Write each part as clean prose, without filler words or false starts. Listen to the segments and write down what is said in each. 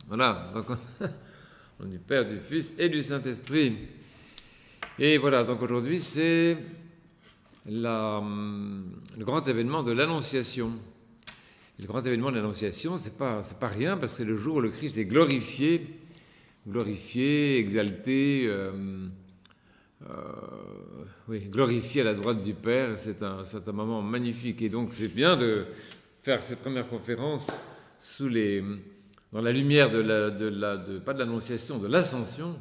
Voilà, donc au nom du Père, du Fils et du Saint-Esprit. Et voilà, donc aujourd'hui c'est le grand événement de l'Annonciation. Le grand événement de l'Annonciation, c'est pas rien, parce que c'est le jour où le Christ est glorifié, exalté, oui, glorifié à la droite du Père. C'est un moment magnifique. Et donc c'est bien de faire cette première conférence dans la lumière pas de l'Annonciation, de l'Ascension.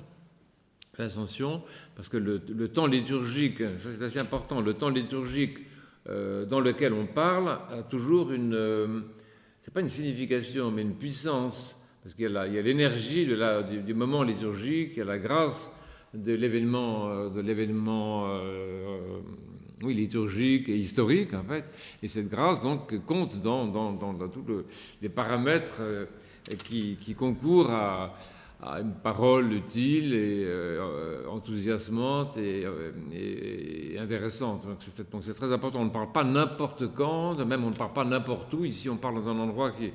L'Ascension, parce que le temps liturgique, ça c'est assez important, le temps liturgique dans lequel on parle a toujours c'est pas une signification, mais une puissance, parce qu'il y a l'énergie du moment liturgique, il y a la grâce de l'événement, oui, liturgique et historique en fait, et cette grâce donc compte dans tous les paramètres qui concourent à une parole utile et enthousiasmante et intéressante. Donc c'est très important. On ne parle pas n'importe quand, même on ne parle pas n'importe où. Ici, on parle dans un endroit qui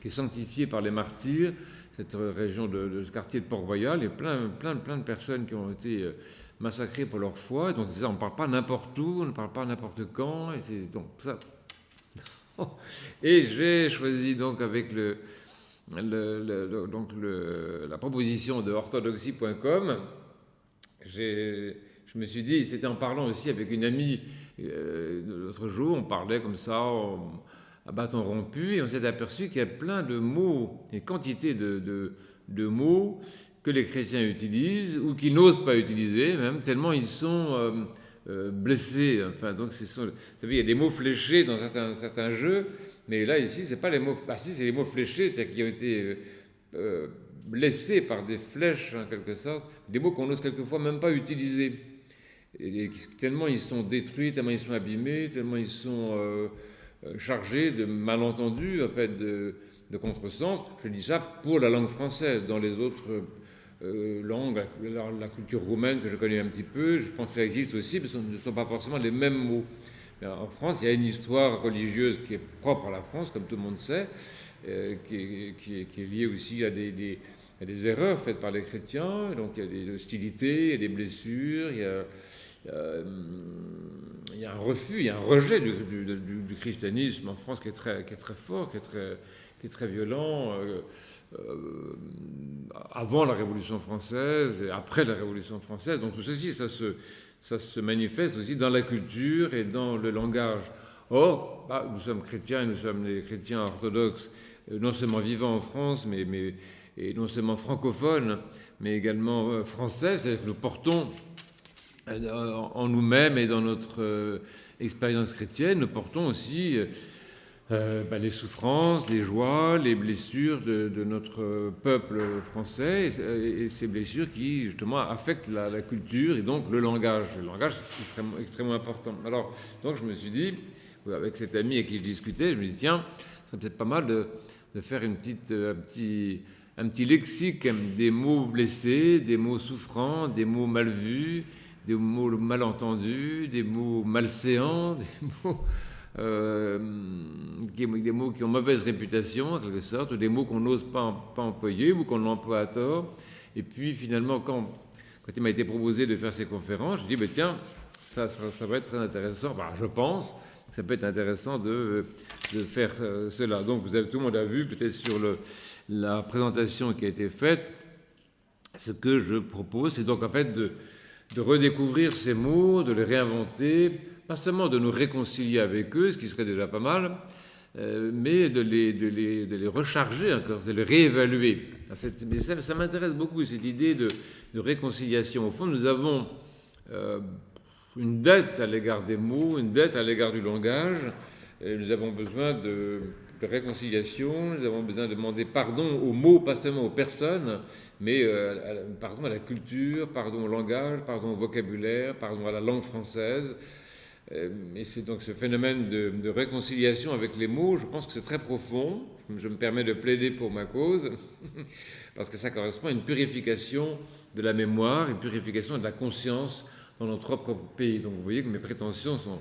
est sanctifié par les martyrs, cette région de ce quartier de Port-Royal. Il y a plein de personnes qui ont été massacrées pour leur foi. Donc on ne parle pas n'importe où, on ne parle pas n'importe quand. Donc ça. Et j'ai choisi donc avec la proposition de orthodoxie.com, je me suis dit, c'était en parlant aussi avec une amie l'autre jour, on parlait comme ça à bâton rompu, et on s'est aperçu qu'il y a plein de mots, une quantité de mots que les chrétiens utilisent ou qu'ils n'osent pas utiliser, même tellement ils sont blessés. Enfin, donc vous savez, il y a des mots fléchés dans certains jeux. Mais là, ici, c'est pas les mots. Ah, si, c'est les mots fléchés, c'est-à-dire qui ont été blessés par des flèches, en quelque sorte. Des mots qu'on n'ose quelquefois même pas utiliser. Et tellement ils sont détruits, tellement ils sont abîmés, tellement ils sont chargés de malentendus, en fait, de contresens. Je dis ça pour la langue française. Dans les autres langues, la culture roumaine que je connais un petit peu, je pense que ça existe aussi, mais ce ne sont pas forcément les mêmes mots. En France, il y a une histoire religieuse qui est propre à la France, comme tout le monde sait, qui est liée aussi à des erreurs faites par les chrétiens. Donc il y a des hostilités, il y a des blessures, il y a un refus, il y a un rejet du christianisme en France qui est très fort, qui est très violent. Avant la Révolution française et après la Révolution française. Donc tout ceci, ça se manifeste aussi dans la culture et dans le langage. Or, nous sommes chrétiens et nous sommes les chrétiens orthodoxes, non seulement vivant en France, et non seulement francophones, mais également français. C'est-à-dire que nous portons en nous-mêmes et dans notre expérience chrétienne, nous portons aussi les souffrances, les joies, les blessures de notre peuple français, et ces blessures qui justement affectent la culture et donc le langage. Le langage est extrêmement important. Alors, donc je me suis dit, avec cet ami avec qui je discutais, je me dis tiens, ça serait peut-être pas mal de faire un petit lexique des mots blessés, des mots souffrants, des mots mal vus, des mots mal entendus, des mots malséants, des mots des mots qui ont mauvaise réputation, en quelque sorte, ou des mots qu'on n'ose pas employer ou qu'on emploie à tort. Et puis finalement, quand il m'a été proposé de faire ces conférences, je dis tiens, ça va être très intéressant. Je pense que ça peut être intéressant de faire cela. Donc tout le monde a vu, peut-être sur la présentation qui a été faite, ce que je propose, c'est donc en fait de redécouvrir ces mots, de les réinventer, pas seulement de nous réconcilier avec eux, ce qui serait déjà pas mal, mais de les recharger encore, de les réévaluer. Mais ça m'intéresse beaucoup, cette idée de réconciliation. Au fond, nous avons une dette à l'égard des mots, une dette à l'égard du langage. Nous avons besoin de réconciliation, nous avons besoin de demander pardon aux mots, pas seulement aux personnes, mais pardon à la culture, pardon au langage, pardon au vocabulaire, pardon à la langue française. Et c'est donc ce phénomène de réconciliation avec les mots, je pense que c'est très profond. Je me permets de plaider pour ma cause, parce que ça correspond à une purification de la mémoire, une purification de la conscience dans nos trois propres pays. Donc vous voyez que mes prétentions sont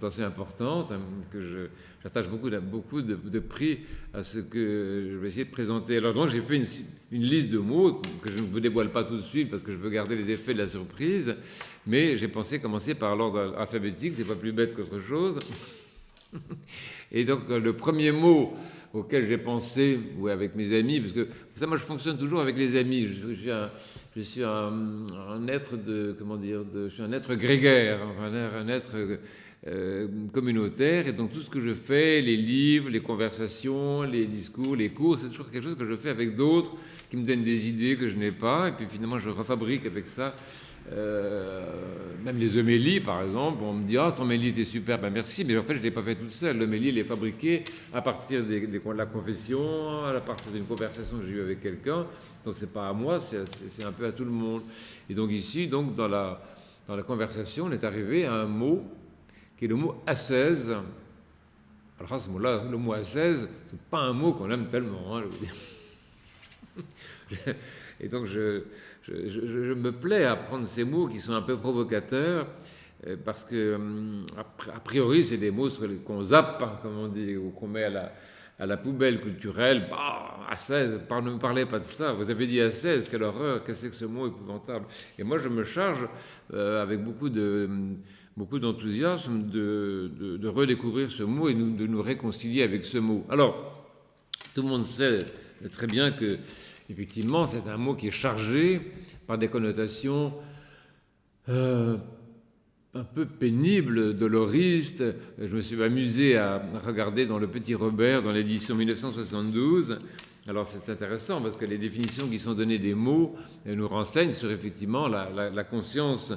assez importantes, hein, que j'attache beaucoup de prix à ce que je vais essayer de présenter. Alors donc j'ai fait une liste de mots que je ne vous dévoile pas tout de suite parce que je veux garder les effets de la surprise, mais j'ai pensé commencer par l'ordre alphabétique, c'est pas plus bête qu'autre chose. Et donc le premier mot auquel j'ai pensé, ou avec mes amis, parce que ça, moi je fonctionne toujours avec les amis. Je suis un être je suis un être grégaire, un être communautaire, et donc tout ce que je fais, les livres, les conversations, les discours, les cours, c'est toujours quelque chose que je fais avec d'autres qui me donnent des idées que je n'ai pas, et puis finalement je refabrique avec ça. Même les homélies, par exemple, on me dit « Ah, ton homélie était super, ben merci », mais en fait, je ne l'ai pas fait toute seule. L'homélie, elle est fabriquée à partir de la confession, à partir d'une conversation que j'ai eue avec quelqu'un. Donc, ce n'est pas à moi, c'est un peu à tout le monde. Et donc, ici, donc, dans la conversation, on est arrivé à un mot qui est le mot ascèse. Alors, ce mot-là, le mot ascèse, ce n'est pas un mot qu'on aime tellement, hein, je veux dire. Et donc, je me plais à prendre ces mots qui sont un peu provocateurs, parce que, a priori, c'est des mots qu'on zappe, hein, comme on dit, ou qu'on met à la poubelle culturelle. Bah, ascèse, ne me parlez pas de ça. Vous avez dit ascèse, quelle horreur, qu'est-ce que c'est que ce mot épouvantable. Et moi, je me charge, avec beaucoup d'enthousiasme, de redécouvrir ce mot et de nous réconcilier avec ce mot. Alors, tout le monde sait très bien que effectivement, c'est un mot qui est chargé par des connotations un peu pénibles, doloristes. Je me suis amusé à regarder dans Le Petit Robert, dans l'édition 1972. Alors c'est intéressant parce que les définitions qui sont données des mots nous renseignent sur effectivement la conscience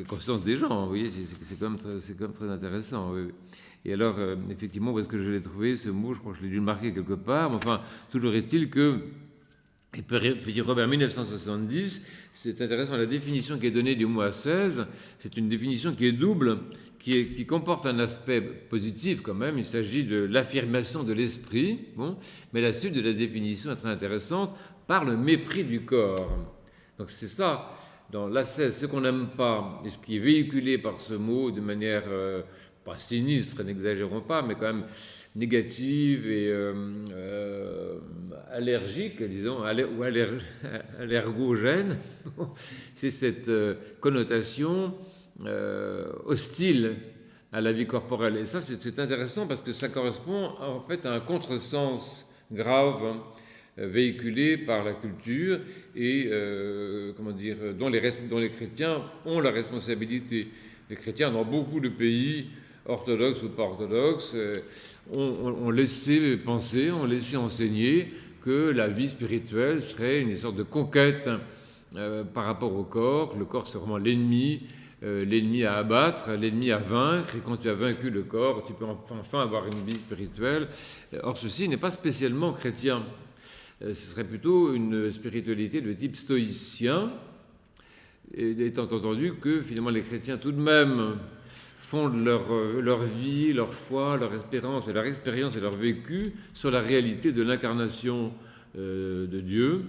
conscience des gens. Vous voyez, c'est quand même très intéressant. Oui. Et alors, effectivement, où est-ce que je l'ai trouvé, ce mot? Je crois que je l'ai dû le marquer quelque part. Mais enfin, toujours est-il que, et Petit Robert 1970, c'est intéressant, la définition qui est donnée du mot ascèse, c'est une définition qui est double, qui comporte un aspect positif quand même. Il s'agit de l'affirmation de l'esprit, bon, mais la suite de la définition est très intéressante, par le mépris du corps. Donc c'est ça, dans l'ascèse, ce qu'on n'aime pas, et ce qui est véhiculé par ce mot de manière... pas sinistre, n'exagérons pas, mais quand même négative et allergique, disons, ou allergogène, c'est cette connotation hostile à la vie corporelle. Et ça, c'est intéressant parce que ça correspond en fait à un contresens grave, hein, véhiculé par la culture et dont les chrétiens ont la responsabilité. Les chrétiens, dans beaucoup de pays, orthodoxes ou pas orthodoxes, ont laissé penser, ont laissé enseigner que la vie spirituelle serait une sorte de conquête par rapport au corps. Le corps, c'est vraiment l'ennemi à abattre, l'ennemi à vaincre, et quand tu as vaincu le corps, tu peux enfin avoir une vie spirituelle. Or, ceci n'est pas spécialement chrétien. Ce serait plutôt une spiritualité de type stoïcien, étant entendu que finalement les chrétiens tout de même fondent leur vie, leur foi, leur espérance et leur vécu sur la réalité de l'incarnation de Dieu.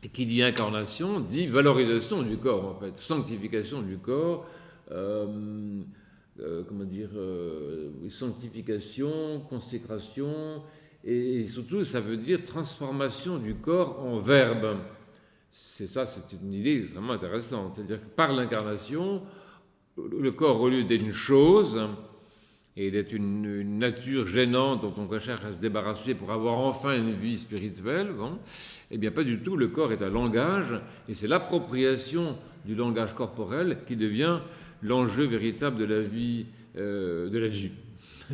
Et qui dit incarnation dit valorisation du corps, en fait, sanctification du corps, sanctification, consécration, et surtout ça veut dire transformation du corps en verbe. C'est une idée extrêmement intéressante. C'est-à-dire que par l'incarnation, le corps, au lieu d'être une chose et d'être une nature gênante dont on cherche à se débarrasser pour avoir enfin une vie spirituelle, bon, eh bien pas du tout. Le corps est un langage et c'est l'appropriation du langage corporel qui devient l'enjeu véritable de la vie.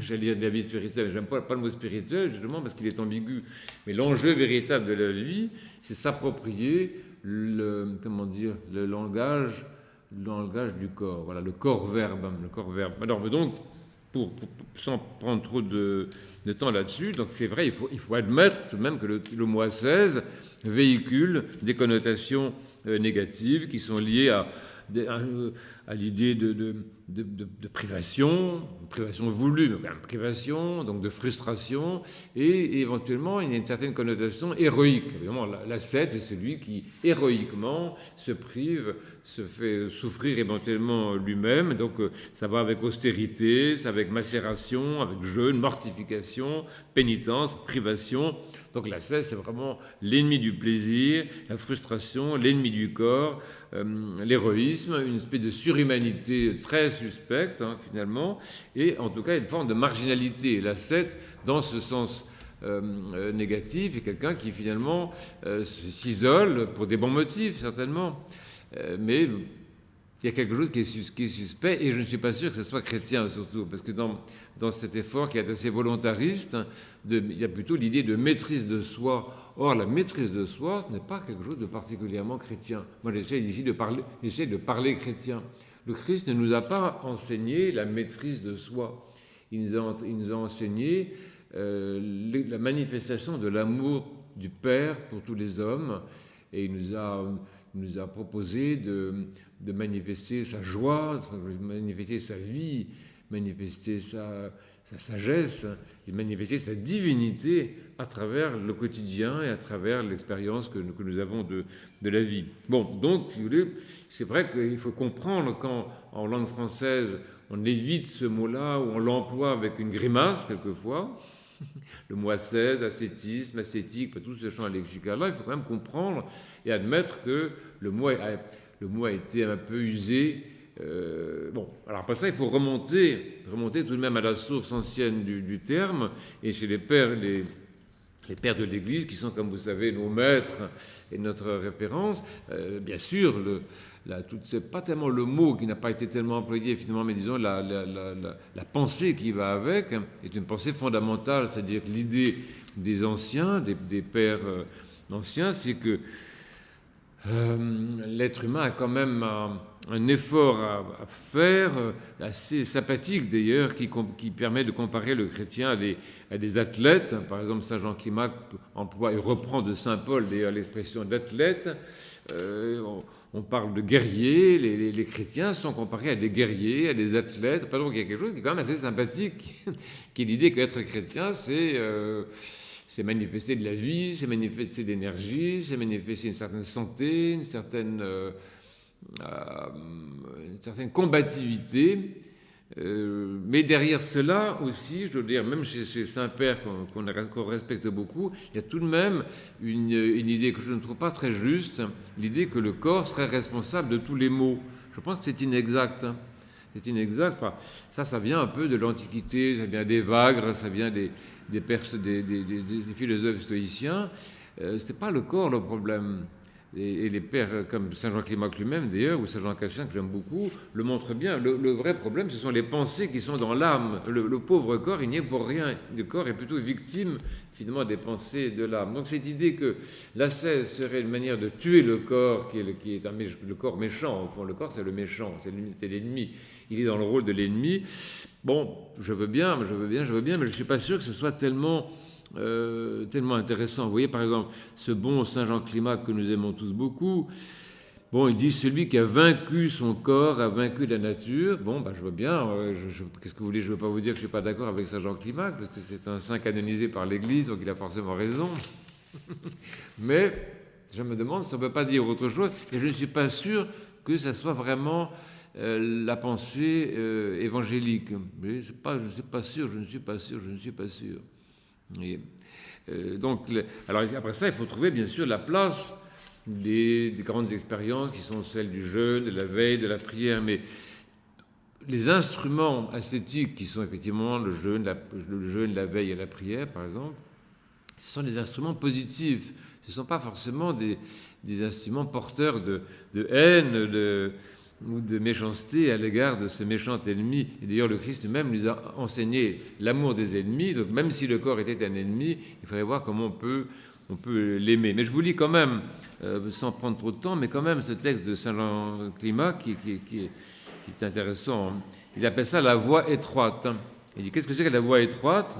J'allais dire de la vie spirituelle. J'aime pas le mot spirituel justement parce qu'il est ambigu. Mais l'enjeu véritable de la vie, c'est s'approprier le langage du corps. Voilà, le corps-verbe. Alors, donc, sans prendre trop de temps là-dessus, donc c'est vrai, il faut admettre tout de même que le mot ascèse véhicule des connotations négatives qui sont liées à l'idée de privation, privation voulue, mais quand même privation, donc de frustration, et éventuellement il y a une certaine connotation héroïque. Évidemment, l'ascète est celui qui héroïquement se prive, se fait souffrir éventuellement lui-même, donc ça va avec austérité, ça va avec macération, avec jeûne, mortification, pénitence, privation. Donc l'ascète, c'est vraiment l'ennemi du plaisir, la frustration, l'ennemi du corps, l'héroïsme, une espèce de surhumanité très suspecte, finalement, et en tout cas une forme de marginalité. L'ascète, dans ce sens négatif, est quelqu'un qui finalement s'isole pour des bons motifs, certainement, mais il y a quelque chose qui est suspect, et je ne suis pas sûr que ce soit chrétien surtout, parce que dans cet effort qui est assez volontariste, il y a plutôt l'idée de maîtrise de soi. Or, la maîtrise de soi, ce n'est pas quelque chose de particulièrement chrétien. Moi, j'essaie ici de parler chrétien. Le Christ ne nous a pas enseigné la maîtrise de soi. Il nous a enseigné la manifestation de l'amour du Père pour tous les hommes, et il nous a proposé de manifester sa joie, de manifester sa vie, manifester sa sagesse, et manifester sa divinité à travers le quotidien et à travers l'expérience que nous avons de la vie. Bon, donc, si vous voulez, c'est vrai qu'il faut comprendre quand, en langue française, on évite ce mot-là ou on l'emploie avec une grimace, quelquefois, le mot ascèse, ascétisme, ascétique, tout ce champ lexical-là, il faut quand même comprendre et admettre que le mot a été un peu usé. Bon, alors après ça, il faut remonter tout de même à la source ancienne du terme, et chez les pères de l'Église, qui sont, comme vous savez, nos maîtres et notre référence, bien sûr, c'est pas tellement le mot qui n'a pas été tellement employé finalement, mais disons la pensée qui va avec est une pensée fondamentale, c'est-à-dire que l'idée des anciens, des pères anciens, c'est que l'être humain a quand même un effort à faire, assez sympathique d'ailleurs, qui permet de comparer le chrétien à des athlètes. Par exemple, saint Jean Climac emploie et reprend de saint Paul d'ailleurs l'expression d'athlète. On parle de guerriers, les chrétiens sont comparés à des guerriers, à des athlètes. Pardon, il y a quelque chose qui est quand même assez sympathique, qui est l'idée qu'être chrétien, c'est manifester de la vie, c'est manifester de l'énergie, c'est manifester une certaine santé, une certaine combativité. Mais derrière cela aussi, je dois dire, même chez Saint-Père, qu'on respecte beaucoup, il y a tout de même une idée que je ne trouve pas très juste, l'idée que le corps serait responsable de tous les maux. Je pense que c'est inexact. C'est inexact. Enfin, ça vient un peu de l'Antiquité, ça vient des Vagres, ça vient des philosophes stoïciens. C'est pas le corps le problème. Et les pères comme saint Jean Climac lui-même d'ailleurs, ou saint Jean Cassien que j'aime beaucoup, le montrent bien. Le vrai problème, ce sont les pensées qui sont dans l'âme. Le pauvre corps, il n'y est pour rien. Le corps est plutôt victime finalement des pensées de l'âme. Donc cette idée que l'ascèse serait une manière de tuer le corps, qui est le corps méchant, au fond le corps c'est le méchant, c'est l'ennemi. Il est dans le rôle de l'ennemi. Bon, je veux bien, mais je ne suis pas sûr que ce soit tellement intéressant. Vous voyez, par exemple, ce bon saint Jean Climac que nous aimons tous beaucoup, bon, il dit « Celui qui a vaincu son corps a vaincu la nature ». Bon, je veux bien. Qu'est-ce que vous voulez? Je ne veux pas vous dire que je ne suis pas d'accord avec saint Jean Climac, parce que c'est un saint canonisé par l'Église, donc il a forcément raison. Mais je me demande si on ne peut pas dire autre chose, et je ne suis pas sûr que ça soit vraiment la pensée évangélique. Mais je ne suis pas sûr. Et, donc, alors après ça, il faut trouver bien sûr la place des grandes expériences qui sont celles du jeûne, de la veille, de la prière, mais les instruments ascétiques qui sont effectivement le jeûne, la veille et la prière, par exemple, ce sont des instruments positifs. Ce ne sont pas forcément des instruments porteurs de haine, ou de méchanceté à l'égard de ce méchant ennemi. Et d'ailleurs, le Christ lui-même nous a enseigné l'amour des ennemis. Donc, même si le corps était un ennemi, il faudrait voir comment on peut l'aimer. Mais je vous lis quand même, sans prendre trop de temps, mais quand même ce texte de saint Jean Climac qui est intéressant. Il appelle ça la voie étroite. Il dit, qu'est-ce que c'est que la voie étroite?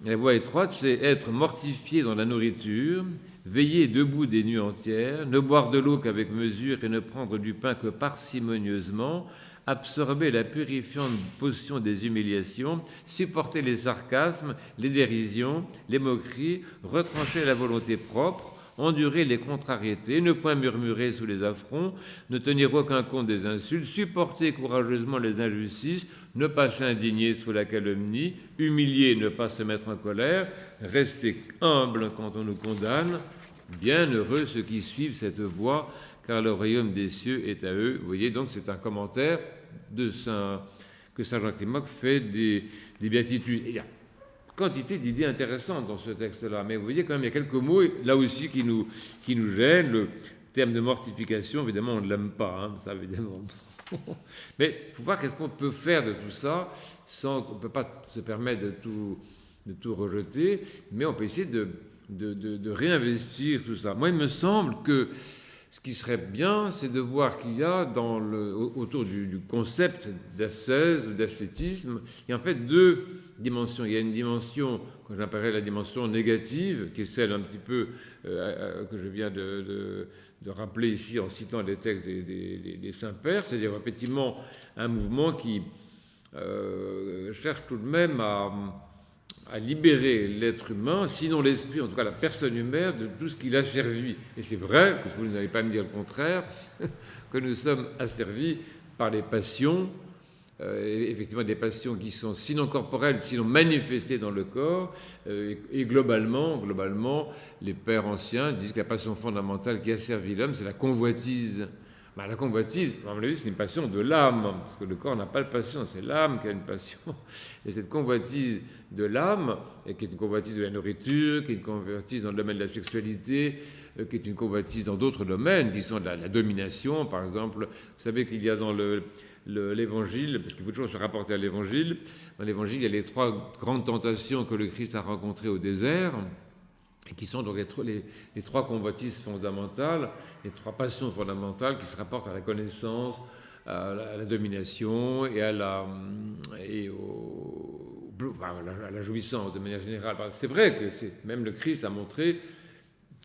La voie étroite, c'est être mortifié dans la nourriture, veiller debout des nuits entières, ne boire de l'eau qu'avec mesure et ne prendre du pain que parcimonieusement, absorber la purifiante potion des humiliations, supporter les sarcasmes, les dérisions, les moqueries, retrancher la volonté propre, endurer les contrariétés, ne point murmurer sous les affronts, ne tenir aucun compte des insultes, supporter courageusement les injustices, ne pas s'indigner sous la calomnie, humilier, ne pas se mettre en colère, rester humble quand on nous condamne. Bienheureux ceux qui suivent cette voie, car le royaume des cieux est à eux. Vous voyez, donc c'est un commentaire que saint Jean Clément fait des béatitudes. Il y a quantité d'idées intéressantes dans ce texte-là, mais vous voyez quand même, il y a quelques mots, là aussi, qui nous gênent. Le terme de mortification, évidemment, on ne l'aime pas, hein, ça, évidemment. Mais il faut voir qu'est-ce qu'on peut faire de tout ça, on ne peut pas se permettre de tout rejeter, mais on peut essayer de réinvestir tout ça. Moi, il me semble que ce qui serait bien, c'est de voir qu'il y a autour du concept d'ascèse ou d'ascétisme, il y a en fait deux dimensions. Il y a une dimension que j'appellerais la dimension négative, qui est celle un petit peu que je viens de rappeler ici en citant les textes des saints-pères, c'est-à-dire effectivement un mouvement qui cherche tout de même à libérer l'être humain, sinon l'esprit, en tout cas la personne humaine, de tout ce qu'il a servi. Et c'est vrai, parce que vous n'allez pas me dire le contraire, que nous sommes asservis par les passions, effectivement des passions qui sont sinon corporelles, sinon manifestées dans le corps, et globalement, les pères anciens disent que la passion fondamentale qui a servi l'homme, c'est la convoitise. Ben, la convoitise, à mon avis, c'est une passion de l'âme, parce que le corps n'a pas de passion, c'est l'âme qui a une passion. Et cette convoitise de l'âme, qui est une convoitise de la nourriture, qui est une convoitise dans le domaine de la sexualité, qui est une convoitise dans d'autres domaines, qui sont la domination, par exemple. Vous savez qu'il y a dans l'évangile, parce qu'il faut toujours se rapporter à l'évangile, dans l'évangile, il y a les trois grandes tentations que le Christ a rencontrées au désert, et qui sont donc les trois convoitises fondamentales, les trois passions fondamentales qui se rapportent à la connaissance, à la domination et à la jouissance de manière générale. C'est vrai que même le Christ a montré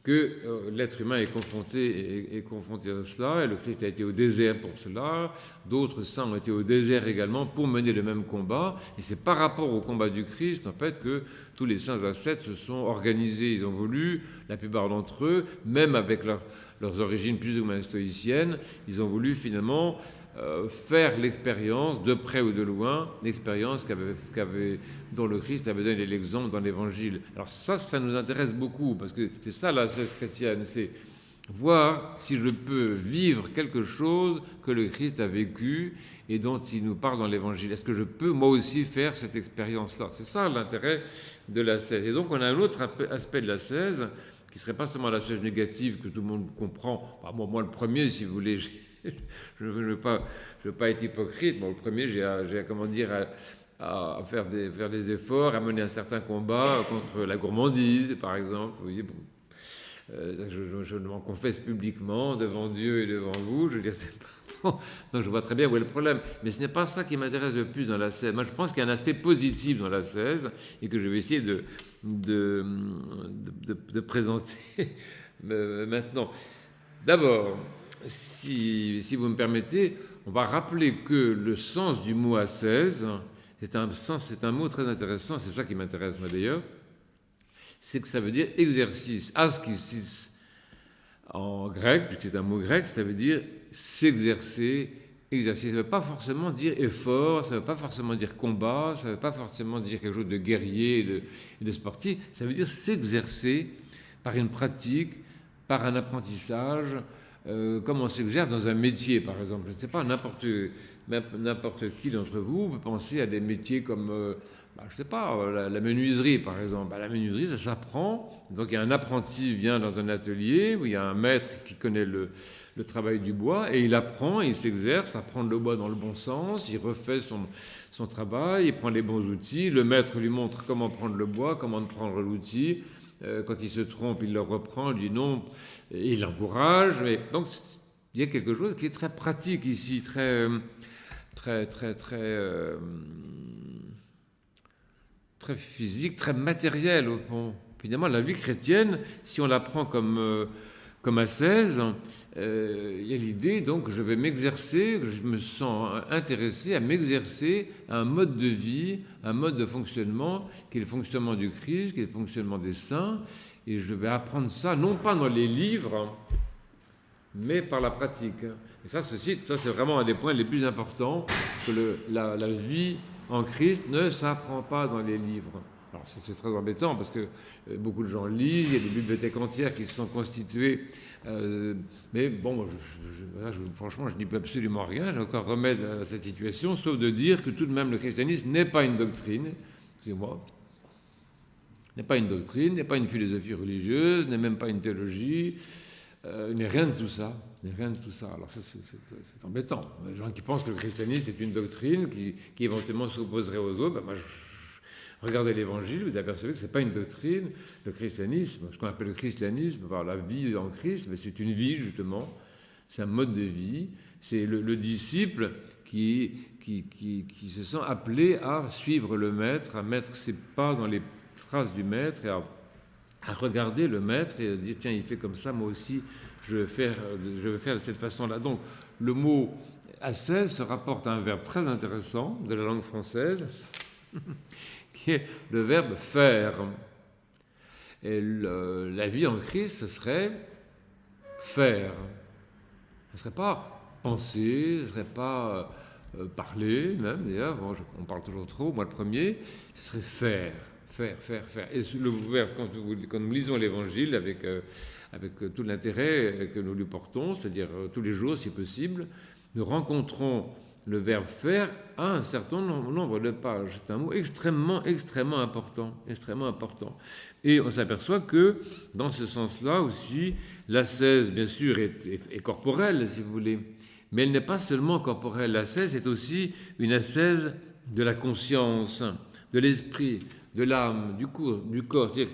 que l'être humain est confronté à cela, et le Christ a été au désert pour cela, d'autres saints ont été au désert également pour mener le même combat, et c'est par rapport au combat du Christ, en fait, que tous les saints ascètes se sont organisés. Ils ont voulu, la plupart d'entre eux, même avec leurs origines plus ou moins stoïciennes, ils ont voulu finalement faire l'expérience, de près ou de loin, l'expérience dont le Christ avait donné l'exemple dans l'Évangile. Alors ça nous intéresse beaucoup, parce que c'est ça l'ascèse chrétienne, c'est voir si je peux vivre quelque chose que le Christ a vécu et dont il nous parle dans l'Évangile. Est-ce que je peux moi aussi faire cette expérience-là? C'est ça l'intérêt de l'ascèse. Et donc on a un autre aspect de l'ascèse, qui ne serait pas seulement l'ascèse négative que tout le monde comprend. Bah, moi le premier, si vous voulez, je ne veux pas être hypocrite. Bon, le premier, j'ai à faire des efforts, à mener un certain combat contre la gourmandise, par exemple. Vous voyez, bon, je m'en confesse publiquement devant Dieu et devant vous. Je veux dire, c'est pas bon. Donc je vois très bien où est le problème. Mais ce n'est pas ça qui m'intéresse le plus dans l'ascèse. Moi, je pense qu'il y a un aspect positif dans l'ascèse et que je vais essayer de présenter maintenant. D'abord, si vous me permettez, on va rappeler que le sens du mot ascèse, c'est un mot très intéressant, c'est ça qui m'intéresse moi d'ailleurs, c'est que ça veut dire exercice. Askesis en grec, puisque c'est un mot grec, ça veut dire s'exercer, exercice. Ça ne veut pas forcément dire effort, ça ne veut pas forcément dire combat, ça ne veut pas forcément dire quelque chose de guerrier et de sportif, ça veut dire s'exercer par une pratique, par un apprentissage, comme on s'exerce dans un métier, par exemple. Je ne sais pas, n'importe qui d'entre vous peut penser à des métiers comme, je ne sais pas, la menuiserie, par exemple. La menuiserie, ça s'apprend. Donc, il y a un apprenti qui vient dans un atelier où il y a un maître qui connaît le travail du bois et il apprend, il s'exerce à prendre le bois dans le bon sens, il refait son travail, il prend les bons outils, le maître lui montre comment prendre le bois, comment prendre l'outil. Quand il se trompe, il le reprend, il dit non, et il l'encourage. Mais donc, il y a quelque chose qui est très pratique ici, très très physique, très matériel au fond. Finalement, la vie chrétienne, si on la prend comme ascèse, il y a l'idée donc que je vais m'exercer, que je me sens intéressé à m'exercer à un mode de vie, un mode de fonctionnement qui est le fonctionnement du Christ, qui est le fonctionnement des saints, et je vais apprendre ça non pas dans les livres, mais par la pratique. Et ça c'est vraiment un des points les plus importants, que la vie en Christ ne s'apprend pas dans les livres. Alors c'est très embêtant parce que beaucoup de gens lisent, il y a des bibliothèques entières qui se sont constituées, mais bon, franchement, je n'y peux absolument rien, j'ai encore remède à cette situation, sauf de dire que tout de même le christianisme n'est pas une doctrine, excusez-moi, n'est pas une doctrine, n'est pas une philosophie religieuse, n'est même pas une théologie, n'est rien de tout ça. Alors ça, c'est embêtant. Les gens qui pensent que le christianisme est une doctrine qui éventuellement s'opposerait aux autres, ben moi, regardez l'Évangile, vous apercevez que ce n'est pas une doctrine. Le christianisme, ce qu'on appelle le christianisme, par la vie en Christ, mais c'est une vie justement, c'est un mode de vie, c'est le disciple qui se sent appelé à suivre le maître, à mettre ses pas dans les traces du maître et à regarder le maître et à dire tiens, il fait comme ça, moi aussi je vais faire de cette façon-là. Donc le mot ascèse se rapporte à un verbe très intéressant de la langue française qui est le verbe faire. Et la vie en Christ, ce serait faire. Ce ne serait pas penser, ce ne serait pas parler, même d'ailleurs, bon, on parle toujours trop, moi le premier, ce serait faire. Et le verbe, quand nous lisons l'Évangile avec tout l'intérêt que nous lui portons, c'est-à-dire tous les jours si possible, nous rencontrons le verbe faire à un certain nombre de pages. C'est un mot extrêmement important. Et on s'aperçoit que dans ce sens-là aussi, l'ascèse, bien sûr, est corporelle, si vous voulez, mais elle n'est pas seulement corporelle. L'ascèse est aussi une ascèse de la conscience, de l'esprit, de l'âme, du corps. C'est-à-dire,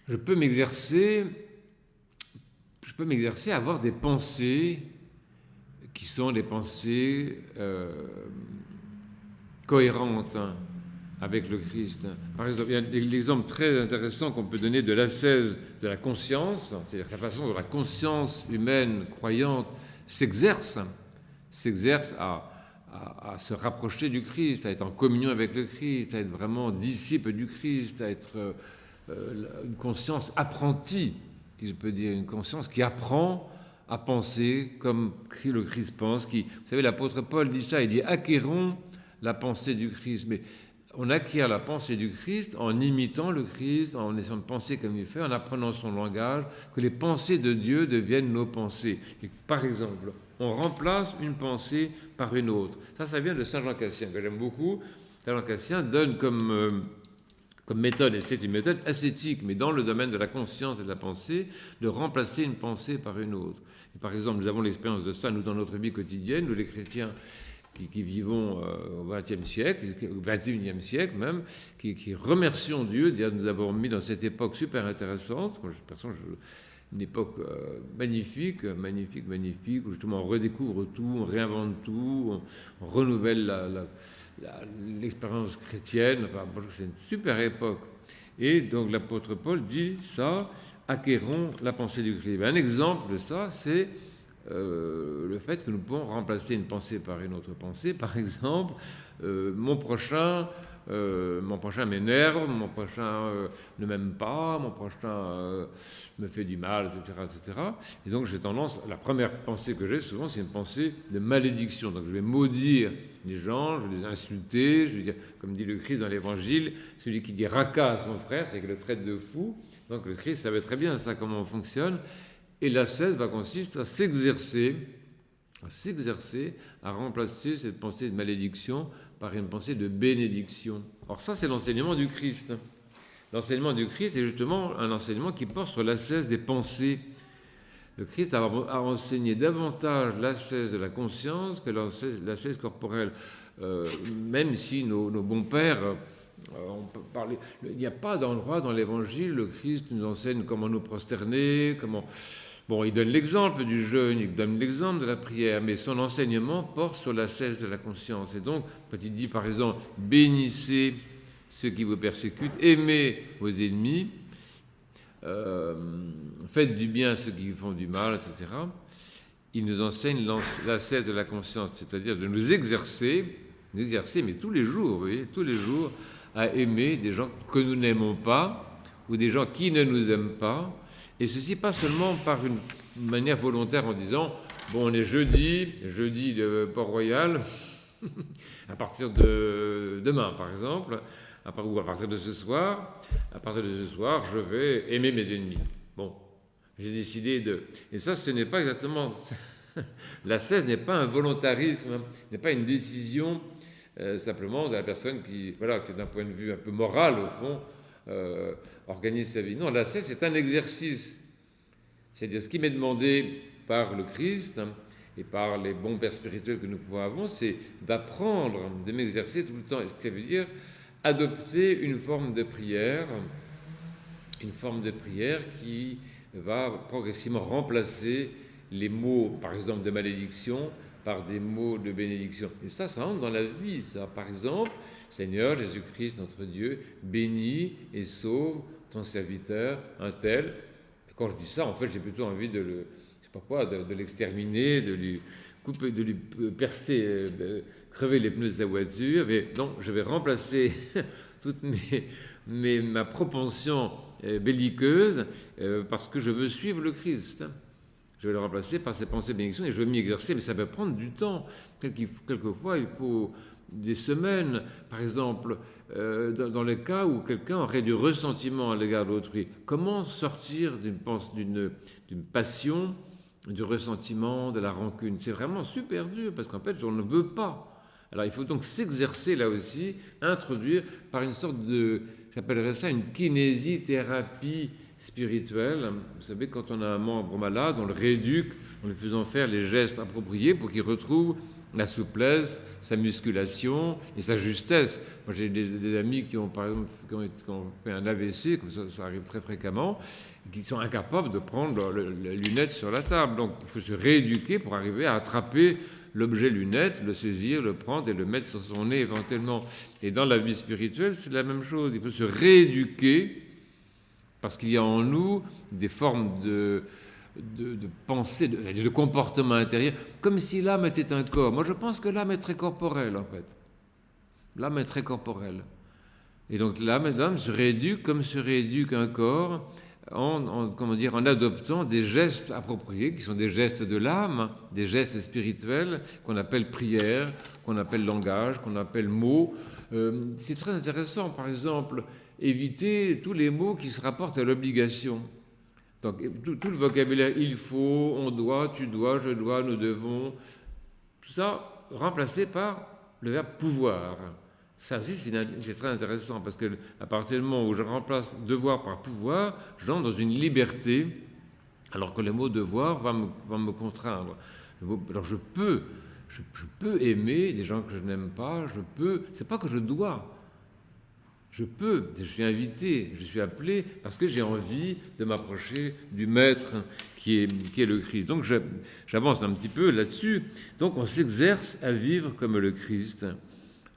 je peux m'exercer à avoir des pensées qui sont des pensées cohérentes avec le Christ. Par exemple, il y a l'exemple très intéressant qu'on peut donner de l'ascèse de la conscience, c'est-à-dire la façon dont la conscience humaine croyante s'exerce à se rapprocher du Christ, à être en communion avec le Christ, à être vraiment disciple du Christ, à être une conscience apprentie, si je peux dire, une conscience qui apprend à penser comme le Christ pense. Vous savez, l'apôtre Paul dit ça, il dit « acquérons la pensée du Christ ». Mais on acquiert la pensée du Christ en imitant le Christ, en essayant de penser comme il fait, en apprenant son langage, que les pensées de Dieu deviennent nos pensées. Et par exemple, on remplace une pensée par une autre. Ça vient de Saint Jean Cassien, que j'aime beaucoup. Saint Jean Cassien donne comme méthode, et c'est une méthode ascétique, mais dans le domaine de la conscience et de la pensée, de remplacer une pensée par une autre. Et par exemple, nous avons l'expérience de ça, nous, dans notre vie quotidienne, nous les chrétiens qui vivons au XXe siècle, au XXIe siècle même, qui remercions Dieu de nous avoir mis dans cette époque super intéressante, une époque magnifique, où justement on redécouvre tout, on réinvente tout, on renouvelle l'expérience chrétienne. Enfin, c'est une super époque. Et donc l'apôtre Paul dit ça, acquérons la pensée du Christ. Un exemple de ça, c'est le fait que nous pouvons remplacer une pensée par une autre pensée. Par exemple, mon prochain m'énerve, mon prochain ne m'aime pas, mon prochain me fait du mal, etc. Et donc j'ai tendance, la première pensée que j'ai souvent, c'est une pensée de malédiction. Donc je vais maudire les gens, je vais les insulter, je vais dire, comme dit le Christ dans l'Évangile, celui qui dit raca à son frère, c'est qu'il le traite de fou. Donc le Christ savait très bien ça, comment on fonctionne. Et l'ascèse consiste à s'exercer, à remplacer cette pensée de malédiction par une pensée de bénédiction. Or ça, c'est l'enseignement du Christ. L'enseignement du Christ est justement un enseignement qui porte sur l'ascèse des pensées. Le Christ a enseigné davantage l'ascèse de la conscience que l'ascèse corporelle. Même si nos bons pères... on peut parler, il n'y a pas d'endroit dans l'Évangile, le Christ nous enseigne comment nous prosterner, Bon, il donne l'exemple du jeûne, il donne l'exemple de la prière, mais son enseignement porte sur l'ascèse de la conscience. Et donc, quand il dit par exemple « bénissez ceux qui vous persécutent, aimez vos ennemis, faites du bien à ceux qui vous font du mal, etc. Il nous enseigne l'ascèse de la conscience, c'est-à-dire de nous exercer, mais tous les jours, vous voyez, tous les jours, à aimer des gens que nous n'aimons pas ou des gens qui ne nous aiment pas, et ceci pas seulement par une manière volontaire en disant bon, on est jeudi de Port-Royal, à partir de demain par exemple, ou à partir de ce soir, je vais aimer mes ennemis. Bon, j'ai décidé de... Et ça, ce n'est pas exactement... L'ascèse n'est pas un volontarisme, n'est pas une décision simplement de la personne qui, voilà, que d'un point de vue un peu moral, au fond, organise sa vie. Non, l'ascèse, c'est un exercice. C'est-à-dire, ce qui m'est demandé par le Christ et par les bons pères spirituels que nous pouvons avoir, c'est d'apprendre, de m'exercer tout le temps. Et ce que ça veut dire, adopter une forme de prière qui va progressivement remplacer les mots, par exemple, de malédiction par des mots de bénédiction. Et ça entre dans la vie, ça. Par exemple, Seigneur Jésus-Christ, notre Dieu, bénis et sauve ton serviteur, un tel. Quand je dis ça, en fait, j'ai plutôt envie de l'exterminer, de lui couper, de lui percer, crever les pneus de sa voiture. Mais non, je vais remplacer toute ma propension belliqueuse parce que je veux suivre le Christ. Je vais le remplacer par ces pensées de bénédiction et je vais m'y exercer, mais ça peut prendre du temps. Quelquefois, il faut des semaines. Par exemple, dans le cas où quelqu'un aurait du ressentiment à l'égard d'autrui, comment sortir d'une passion, du ressentiment, de la rancune? C'est vraiment super dur parce qu'en fait, on ne veut pas. Alors, il faut donc s'exercer là aussi, introduire par une sorte de, j'appellerais ça une kinésithérapie spirituelle. Vous savez, quand on a un membre malade, on le rééduque en lui faisant faire les gestes appropriés pour qu'il retrouve la souplesse, sa musculation et sa justesse. Moi, j'ai des amis qui ont, par exemple, qui ont fait un AVC, comme ça arrive très fréquemment, qui sont incapables de prendre la lunette sur la table. Donc, il faut se rééduquer pour arriver à attraper l'objet lunette, le saisir, le prendre et le mettre sur son nez éventuellement. Et dans la vie spirituelle, c'est la même chose. Il faut se rééduquer parce qu'il y a en nous des formes de pensée, de comportement intérieur, comme si l'âme était un corps. Moi, je pense que l'âme est très corporelle, en fait. L'âme est très corporelle. Et donc, l'âme se rééduque comme se rééduque un corps en adoptant des gestes appropriés, qui sont des gestes de l'âme, des gestes spirituels, qu'on appelle prière, qu'on appelle langage, qu'on appelle mots. C'est très intéressant, par exemple, éviter tous les mots qui se rapportent à l'obligation. Donc, tout le vocabulaire, il faut, on doit, tu dois, je dois, nous devons, tout ça remplacé par le verbe pouvoir. Ça aussi, c'est très intéressant parce qu'à partir du moment où je remplace devoir par pouvoir, j'entre dans une liberté, alors que le mot devoir va me contraindre. Alors, je peux aimer des gens que je n'aime pas, c'est pas que je dois. Je peux, je suis invité, je suis appelé parce que j'ai envie de m'approcher du maître qui est le Christ. Donc j'avance un petit peu là-dessus. Donc on s'exerce à vivre comme le Christ,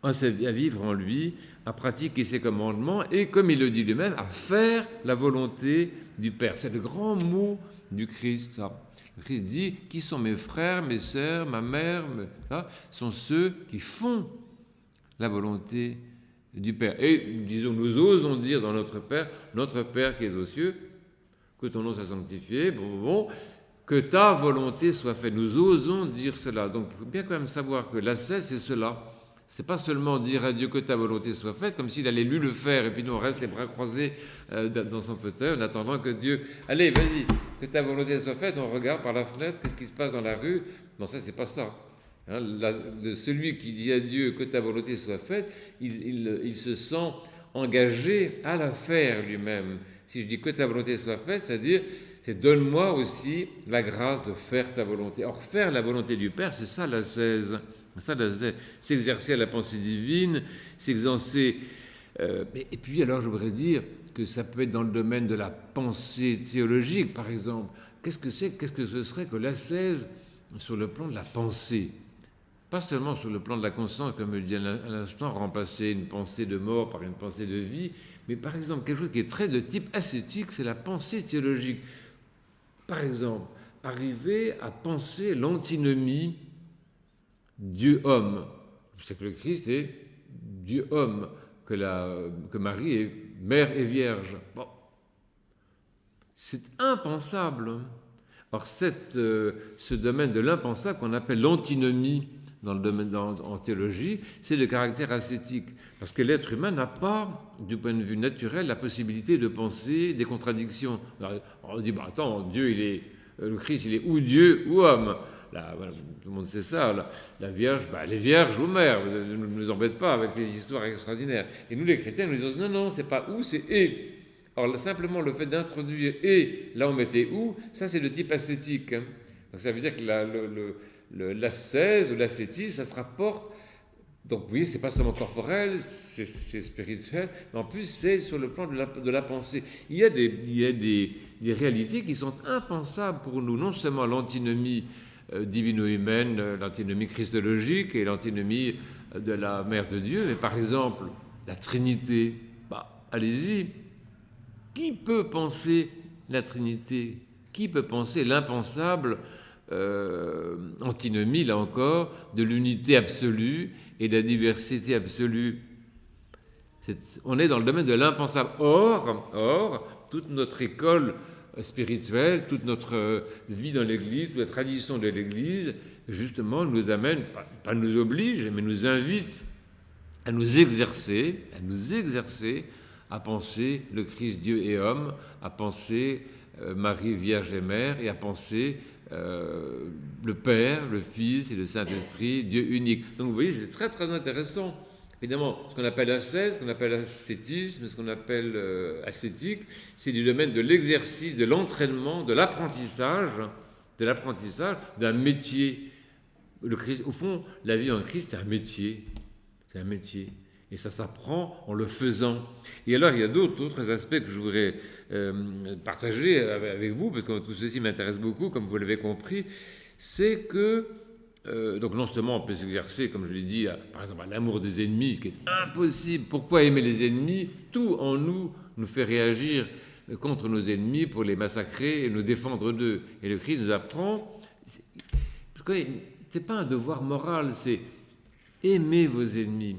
à vivre en lui, à pratiquer ses commandements et, comme il le dit lui-même, à faire la volonté du Père. C'est le grand mot du Christ, ça. Le Christ dit, qui sont mes frères, mes sœurs, ma mère, ça, sont ceux qui font la volonté du Père. Et disons, nous osons dire dans notre Père qui est aux cieux, que ton nom soit sanctifié, que ta volonté soit faite. Nous osons dire cela. Donc il faut bien quand même savoir que l'ascèse, c'est cela. C'est pas seulement dire à Dieu que ta volonté soit faite, comme s'il allait lui le faire, et puis nous on reste les bras croisés dans son fauteuil en attendant que Dieu, allez, vas-y, que ta volonté soit faite, on regarde par la fenêtre, qu'est-ce qui se passe dans la rue. Non, ça c'est pas ça. Celui qui dit à Dieu que ta volonté soit faite, il se sent engagé à la faire lui-même. Si je dis que ta volonté soit faite, c'est-à-dire, c'est donne-moi aussi la grâce de faire ta volonté. Or, faire la volonté du Père, c'est ça l'ascèse. S'exercer à la pensée divine, s'exercer. Et puis, alors, je voudrais dire que ça peut être dans le domaine de la pensée théologique, par exemple. Qu'est-ce que ce serait que l'ascèse sur le plan de la pensée? pas seulement sur le plan de la conscience, comme je le dis à l'instant, remplacer une pensée de mort par une pensée de vie, mais par exemple, quelque chose qui est très de type ascétique, c'est la pensée théologique. Par exemple, arriver à penser l'antinomie Dieu-homme. C'est que le Christ est Dieu-homme, que Marie est mère et vierge. Bon. C'est impensable. Or, ce domaine de l'impensable qu'on appelle l'antinomie dans le domaine en théologie, c'est le caractère ascétique. Parce que l'être humain n'a pas, du point de vue naturel, la possibilité de penser des contradictions. Alors, on dit, bah, attends, le Christ, il est ou Dieu ou homme. Là, voilà, tout le monde sait ça. La Vierge, bah, elle est vierge ou mère. Ne nous embête pas avec les histoires extraordinaires. Et nous, les chrétiens, nous disons, non, c'est pas ou, c'est et. Or, simplement le fait d'introduire et, là on mettait ou, ça c'est de type ascétique. Hein. Donc ça veut dire que l'ascèse ou l'ascétisme, ça se rapporte. Donc vous voyez, c'est pas seulement corporel, c'est spirituel, mais en plus c'est sur le plan de la pensée. Il y a des réalités qui sont impensables pour nous, non seulement l'antinomie divino-humaine, l'antinomie christologique et l'antinomie de la Mère de Dieu, mais par exemple la Trinité. Bah, allez-y. Qui peut penser la Trinité? Qui peut penser l'impensable antinomie, là encore, de l'unité absolue et de la diversité absolue? On est dans le domaine de l'impensable. Or, toute notre école spirituelle, toute notre vie dans l'Église, toute la tradition de l'Église, justement, nous amène, pas nous oblige, mais nous invite à nous exercer à penser le Christ Dieu et homme, à penser Marie Vierge et Mère, et à penser le Père, le Fils et le Saint-Esprit, Dieu unique. Donc vous voyez, c'est très très intéressant. Évidemment, ce qu'on appelle ascèse, ce qu'on appelle ascétisme, ce qu'on appelle ascétique, c'est du domaine de l'exercice, de l'entraînement, de l'apprentissage d'un métier. Le Christ, au fond, la vie en Christ, c'est un métier. C'est un métier. Et ça s'apprend en le faisant. Et alors, il y a d'autres aspects que je voudrais partager avec vous, parce que tout ceci m'intéresse beaucoup, comme vous l'avez compris, c'est que, donc non seulement on peut s'exercer, comme je l'ai dit, par exemple, à l'amour des ennemis, ce qui est impossible. Pourquoi aimer les ennemis? Tout en nous fait réagir contre nos ennemis pour les massacrer et nous défendre d'eux. Et le Christ nous apprend, c'est pas un devoir moral, c'est aimer vos ennemis.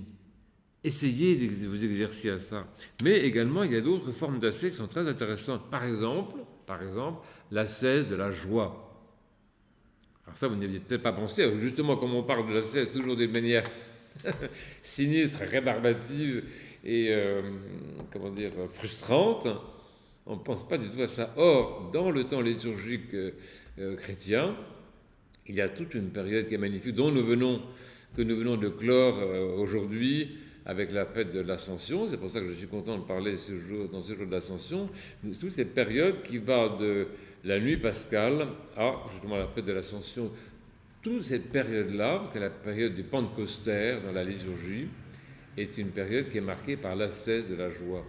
Essayez de vous exercer à ça. Mais également, il y a d'autres formes d'ascèse qui sont très intéressantes. Par exemple, l'ascèse de la joie. Alors ça, vous n'y aviez peut-être pas pensé. Alors justement, comme on parle de l'ascèse toujours d'une manière sinistre, rébarbative et, frustrante, on ne pense pas du tout à ça. Or, dans le temps liturgique chrétien, il y a toute une période qui est magnifique, que nous venons de clore aujourd'hui, avec la fête de l'Ascension. C'est pour ça que je suis content de parler dans ce jour de l'Ascension, toute cette période qui va de la nuit pascale à justement la fête de l'Ascension. Toute cette période-là, qui est la période du pentecostère dans la liturgie, est une période qui est marquée par l'ascèse de la joie.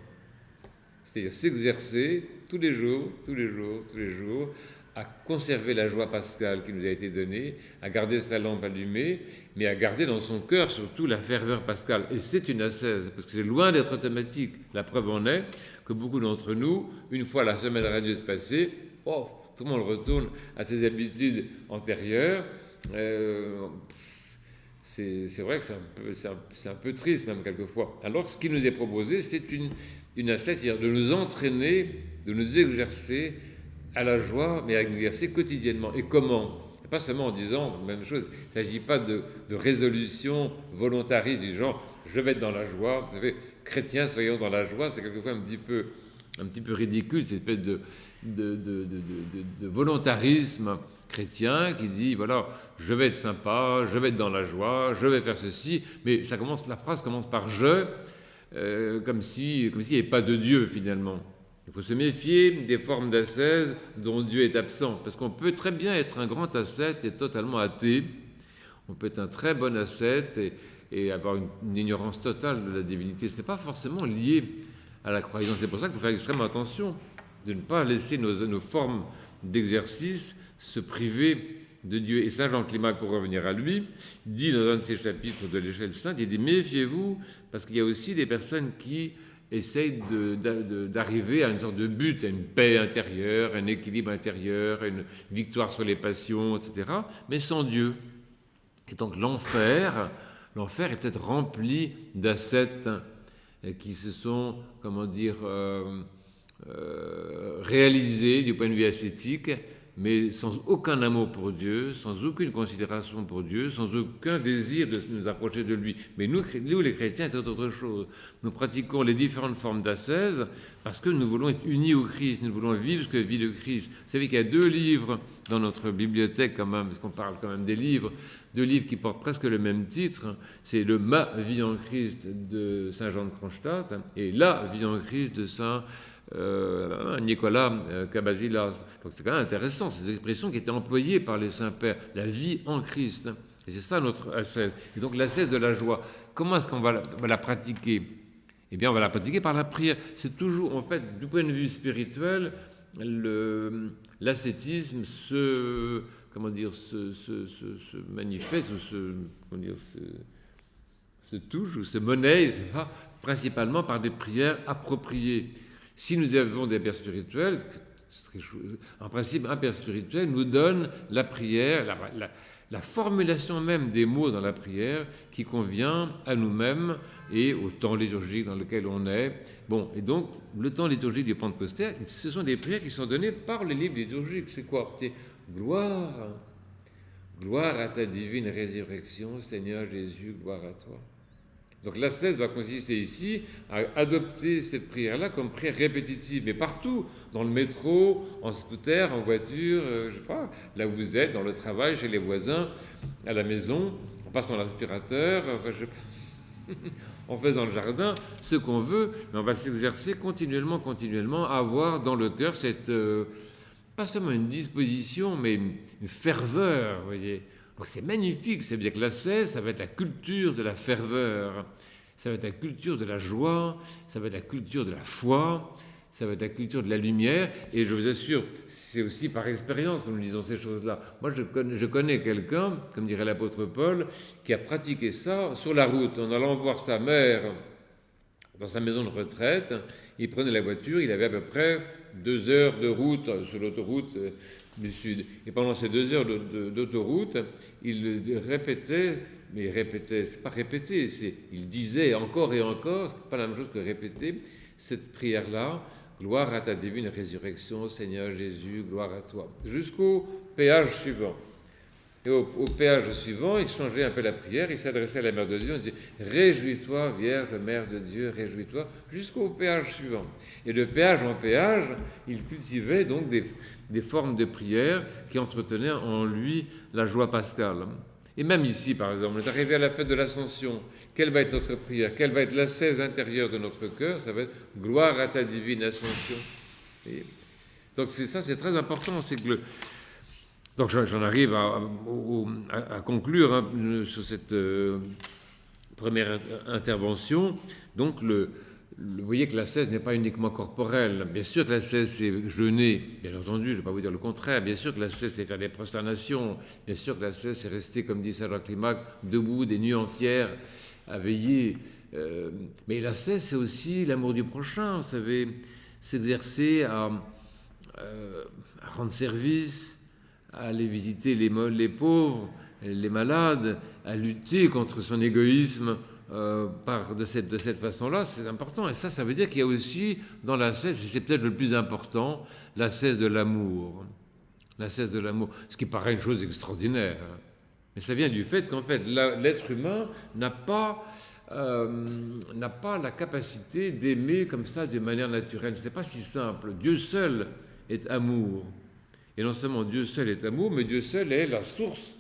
C'est-à-dire s'exercer tous les jours, à conserver la joie pascale qui nous a été donnée, à garder sa lampe allumée, mais à garder dans son cœur surtout la ferveur pascale. Et c'est une ascèse, parce que c'est loin d'être automatique. La preuve en est que beaucoup d'entre nous, une fois la semaine radieuse passée, tout le monde retourne à ses habitudes antérieures. C'est vrai que c'est un peu triste même quelquefois. Alors ce qui nous est proposé, c'est une ascèse, c'est-à-dire de nous entraîner, de nous exercer à la joie, mais à exercer quotidiennement. Et comment? Pas seulement en disant la même chose. Il ne s'agit pas de résolution volontariste du genre je vais être dans la joie. Vous savez, chrétiens, soyons dans la joie, c'est quelquefois un petit peu ridicule, cette espèce de volontarisme chrétien qui dit voilà, je vais être sympa, je vais être dans la joie, je vais faire ceci, mais la phrase commence par je, comme s'il n'y avait pas de Dieu finalement. Il faut se méfier des formes d'ascèse dont Dieu est absent, parce qu'on peut très bien être un grand ascète et totalement athée. On peut être un très bon ascète et avoir une ignorance totale de la divinité. Ce n'est pas forcément lié à la croyance. C'est pour ça qu'il faut faire extrêmement attention de ne pas laisser nos formes d'exercice se priver de Dieu. Et Saint Jean Climac, pour revenir à lui, dit dans un de ses chapitres de l'Échelle sainte, il dit « Méfiez-vous, parce qu'il y a aussi des personnes qui essayent d'arriver à une sorte de but, à une paix intérieure, un équilibre intérieur, une victoire sur les passions, etc., mais sans Dieu. Et donc l'enfer est peut-être rempli d'ascètes qui se sont, comment dire, réalisés du point de vue ascétique, mais sans aucun amour pour Dieu, sans aucune considération pour Dieu, sans aucun désir de nous approcher de lui. Mais nous les chrétiens, c'est autre chose. Nous pratiquons les différentes formes d'ascèse parce que nous voulons être unis au Christ, nous voulons vivre ce que vit le Christ. Vous savez qu'il y a 2 livres dans notre bibliothèque quand même, parce qu'on parle quand même des livres, 2 livres qui portent presque le même titre. C'est le « Ma vie en Christ » de Saint Jean de Kronstadt et « La vie en Christ » de Saint Nicolas Cabasilas. Donc c'est quand même intéressant, ces expressions qui étaient employées par les saints-pères, la vie en Christ. Et c'est ça notre ascèse. Et donc l'ascèse de la joie, comment est-ce qu'on va la pratiquer? Eh bien, on va la pratiquer par la prière. C'est toujours, en fait, du point de vue spirituel, l'ascétisme se manifeste ou se touche ou se monnaie principalement par des prières appropriées. Si nous avons des pères spirituels, en principe, un père spirituel nous donne la prière, la formulation même des mots dans la prière qui convient à nous-mêmes et au temps liturgique dans lequel on est. Bon, et donc, le temps liturgique du Pentecostais, ce sont des prières qui sont données par le livre liturgique. C'est quoi? C'est gloire à ta divine résurrection, Seigneur Jésus, gloire à toi. Donc l'ascèse va consister ici à adopter cette prière-là comme prière répétitive, mais partout, dans le métro, en scooter, en voiture, je sais pas, là où vous êtes, dans le travail, chez les voisins, à la maison, en passant l'aspirateur, en faisant le jardin, ce qu'on veut, mais on va s'exercer continuellement à avoir dans le cœur cette, pas seulement une disposition, mais une ferveur, vous voyez. Donc c'est magnifique, ça veut dire que l'ascèse, ça va être la culture de la ferveur, ça va être la culture de la joie, ça va être la culture de la foi, ça va être la culture de la lumière, et je vous assure, c'est aussi par expérience que nous disons ces choses-là. Moi, je connais quelqu'un, comme dirait l'apôtre Paul, qui a pratiqué ça sur la route, en allant voir sa mère dans sa maison de retraite. Il prenait la voiture, il avait à peu près 2 heures de route sur l'autoroute du Sud. Et pendant ces 2 heures d'autoroute, il répétait, mais répétait, c'est pas répéter, il disait encore et encore, c'est pas la même chose que répéter, cette prière-là, gloire à ta divine résurrection, Seigneur Jésus, gloire à toi, jusqu'au péage suivant. Et au péage suivant, il changeait un peu la prière, il s'adressait à la Mère de Dieu, il disait « Réjouis-toi, Vierge, Mère de Dieu, réjouis-toi » jusqu'au péage suivant. Et de péage en péage, il cultivait donc des formes de prière qui entretenaient en lui la joie pascale. Et même ici, par exemple, on est arrivé à la fête de l'Ascension. Quelle va être notre prière? Quelle va être l'ascèse intérieure de notre cœur? Ça va être « Gloire à ta divine Ascension ». Donc c'est très important, c'est que donc j'en arrive à conclure sur cette première intervention. Donc vous voyez que l'ascèse n'est pas uniquement corporelle. Bien sûr que l'ascèse c'est jeûner, bien entendu, je ne vais pas vous dire le contraire. Bien sûr que l'ascèse c'est faire des prosternations. Bien sûr que l'ascèse c'est rester, comme dit Saint Jacques Climac, debout des nuits entières à veiller. Mais l'ascèse c'est aussi l'amour du prochain, vous savez, s'exercer à rendre service, à aller visiter les pauvres, les malades, à lutter contre son égoïsme de cette façon-là, c'est important. Et ça veut dire qu'il y a aussi dans l'ascèse, et c'est peut-être le plus important, l'ascèse de l'amour. L'ascèse de l'amour, ce qui paraît une chose extraordinaire. Mais ça vient du fait qu'en fait, l'être humain n'a pas la capacité d'aimer comme ça de manière naturelle. Ce n'est pas si simple. Dieu seul est amour. Et non seulement Dieu seul est amour, mais Dieu seul est la source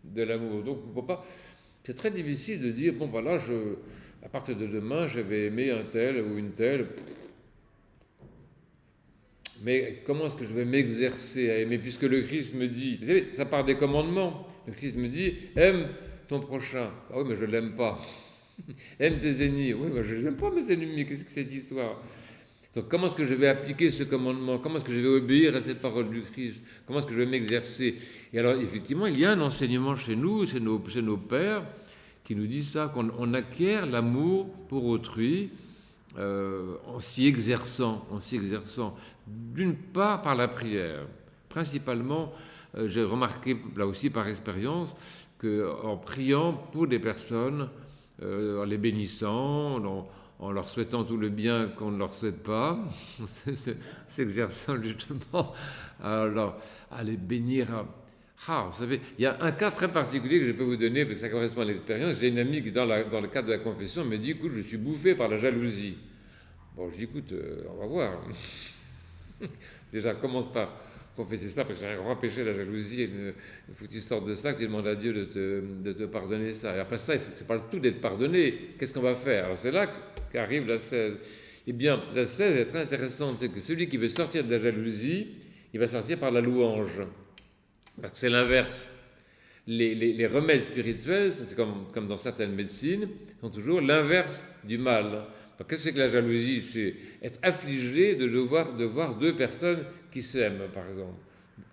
de l'amour. Donc, on peut pas. C'est très difficile de dire, bon, voilà, à partir de demain, je vais aimer un tel ou une telle. Mais comment est-ce que je vais m'exercer à aimer? Puisque le Christ me dit, vous savez, ça part des commandements. Le Christ me dit, aime ton prochain. Ah oui, mais je ne l'aime pas. Aime tes ennemis. Oui, mais je n'aime pas mes ennemis. Qu'est-ce que c'est cette histoire? Donc comment est-ce que je vais appliquer ce commandement? Comment est-ce que je vais obéir à cette parole du Christ? Comment est-ce que je vais m'exercer? Et alors effectivement, il y a un enseignement chez nous, chez nos pères, qui nous disent ça, qu'on acquiert l'amour pour autrui en s'y exerçant, d'une part par la prière. Principalement, j'ai remarqué là aussi par expérience qu'en priant pour des personnes, en les bénissant, en leur souhaitant tout le bien qu'on ne leur souhaite pas, s'exerçant justement à les bénir. Vous savez, il y a un cas très particulier que je peux vous donner, parce que ça correspond à l'expérience. J'ai une amie qui, dans le cadre de la confession, me dit, écoute, je suis bouffé par la jalousie. Bon, je dis, écoute, on va voir. Déjà, commence par confesser ça, parce que c'est un grand péché, la jalousie. Il faut que tu sortes de ça, que tu demandes à Dieu de te pardonner ça. Et après ça, c'est pas le tout d'être pardonné. Qu'est-ce qu'on va faire? Alors c'est là qu'arrive la 16. Eh bien, la 16 est très intéressante. C'est que celui qui veut sortir de la jalousie, il va sortir par la louange. Parce que c'est l'inverse. Les remèdes spirituels, c'est comme dans certaines médecines, sont toujours l'inverse du mal. Donc, qu'est-ce que c'est que la jalousie? C'est être affligé de voir deux personnes qui s'aiment, par exemple.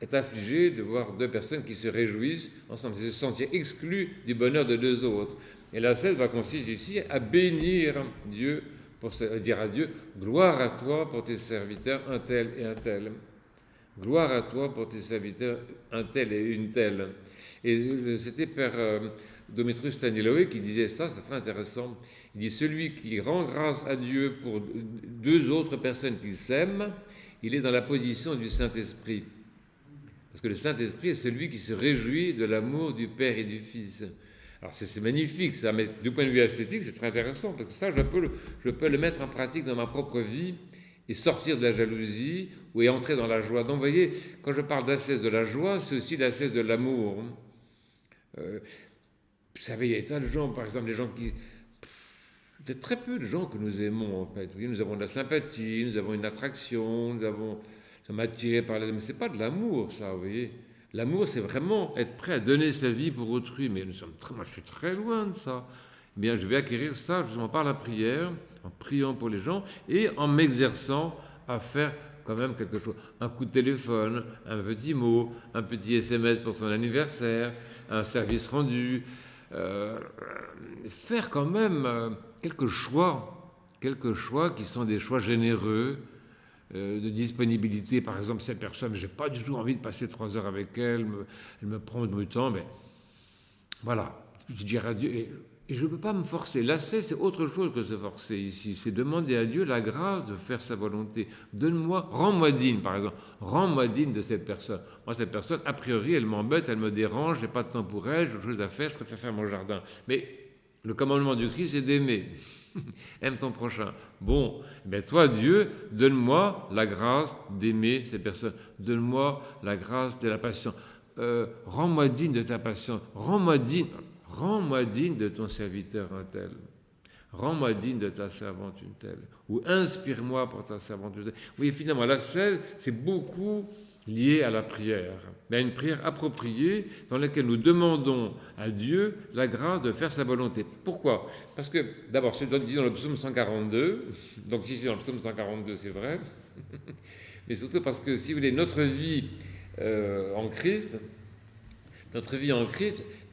Être affligé de voir deux personnes qui se réjouissent ensemble. C'est se sentir exclu du bonheur de deux autres. Et la 16 va consister ici à bénir Dieu, pour dire à Dieu, gloire à toi pour tes serviteurs, un tel et un tel. Gloire à toi pour tes serviteurs, un tel et une telle. Et c'était Père Domitrus Staniloé qui disait ça, c'est très intéressant. Il dit, celui qui rend grâce à Dieu pour deux autres personnes qui s'aiment, il est dans la position du Saint-Esprit. Parce que le Saint-Esprit est celui qui se réjouit de l'amour du Père et du Fils. Alors c'est magnifique ça, mais du point de vue esthétique, c'est très intéressant, parce que ça, je peux le mettre en pratique dans ma propre vie, et sortir de la jalousie ou entrer dans la joie. Donc vous voyez, quand je parle d'ascèse de la joie, c'est aussi l'ascèse de l'amour. Vous savez, il y a tas de gens, par exemple, les gens qui... C'est très peu de gens que nous aimons, en fait. Vous voyez, nous avons de la sympathie, nous avons une attraction, nous sommes attirés par les... Mais ce n'est pas de l'amour, ça, vous voyez. L'amour, c'est vraiment être prêt à donner sa vie pour autrui. Mais moi, je suis très loin de ça. Eh bien, je vais acquérir ça justement par la prière, en priant pour les gens et en m'exerçant à faire quand même quelque chose. Un coup de téléphone, un petit mot, un petit SMS pour son anniversaire, un service rendu. Faire quand même quelques choix qui sont des choix généreux, de disponibilité. Par exemple, cette personne, je n'ai pas du tout envie de passer 3 heures avec elle, elle me prend du temps, mais voilà, je dirais à Dieu... Et je ne peux pas me forcer. L'ascèse, c'est autre chose que se forcer ici. C'est demander à Dieu la grâce de faire sa volonté. Donne-moi, rends-moi digne, par exemple. Rends-moi digne de cette personne. Moi, cette personne, a priori, elle m'embête, elle me dérange, je n'ai pas de temps pour elle, j'ai autre chose à faire, je préfère faire mon jardin. Mais le commandement du Christ, c'est d'aimer. Aime ton prochain. Bon, eh toi, Dieu, donne-moi la grâce d'aimer cette personne. Donne-moi la grâce de la patience. Rends-moi digne de ta patience. Rends-moi digne de ton serviteur un tel. Rends-moi digne de ta servante une telle. Ou inspire-moi pour ta servante une telle. Oui, finalement, l'ascèse, c'est beaucoup lié à la prière. Mais à une prière appropriée dans laquelle nous demandons à Dieu la grâce de faire sa volonté. Pourquoi? Parce que, d'abord, c'est dit dans le psaume 142. Donc, si c'est dans le psaume 142, c'est vrai. Mais surtout parce que, si vous voulez, notre vie en Christ,